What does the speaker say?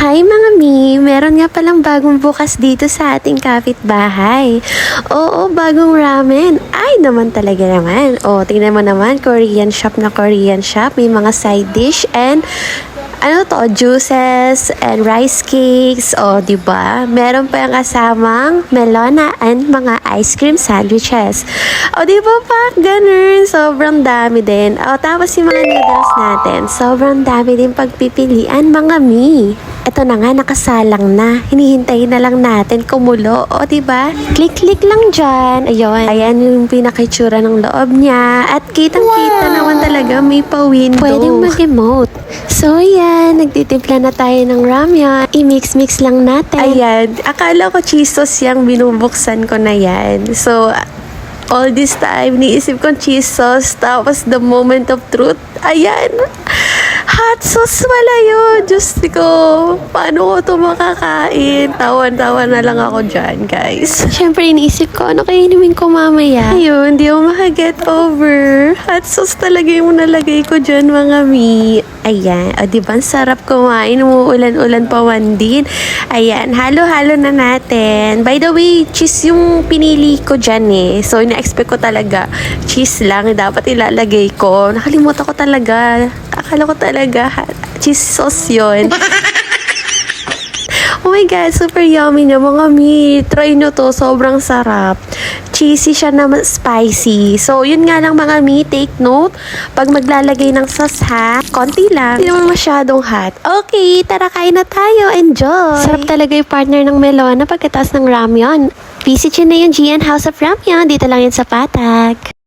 Hi mga Mi! Meron nga palang bagong bukas dito sa ating kapitbahay. Oo, bagong ramen. Ay naman talaga naman. O, tingnan mo naman, Korean shop na Korean shop. May mga side dish and juices and rice cakes. O, diba? Meron pa yung kasamang melona and mga ice cream sandwiches. O, diba pa? Ganun. Sobrang dami din. O, tapos yung mga noodles natin. Sobrang dami din pagpipilian, mga Mi. Ito na nga, nakasalang na. Hinihintayin na lang natin kumulo. O, diba? Click-click lang dyan. Ayun. Ayan yung pinakitsura ng loob niya. At kitang-kita naman talaga may pa-window. Pwedeng mag-emote. So, ayan. Nagtitimpla na tayo ng ramyun. I-mix-mix lang natin. Ayan. Akala ko cheese sauce yung binubuksan ko na yan. So, all this time, niisip ko cheese sauce. Tapos, the moment of truth, ayan. Hot sauce pala yun. Diyos ko, paano ko ito makakain? Tawan-tawa na lang ako dyan, guys. Siyempre, iniisip ko, ano kaya inumin ko mamaya? Ayun, hindi ako makaget over. Hot sauce talaga yung nalagay ko dyan, mga Mi. Ayan, o diba, ang sarap kumain. Umuulan-ulan pa man din. Ayan, halo-halo na natin. By the way, cheese yung pinili ko dyan eh. So, ina-expect ko talaga, cheese lang dapat ilalagay ko. Nakalimutan ko talaga. Akala ko talaga, cheese sauce yun. Oh my God, super yummy na mga Mi. Try nyo to, sobrang sarap. Cheesy siya na spicy. So, yun nga lang mga Mi, take note. Pag maglalagay ng sauce ha, konti lang. Hindi naman masyadong hot. Okay, tara kain na tayo. Enjoy! Sarap talaga yung partner ng melona pagkatapos ng ramyun. Visit yun na yung Gian House of Ramyun. Dito lang yun sa Patag.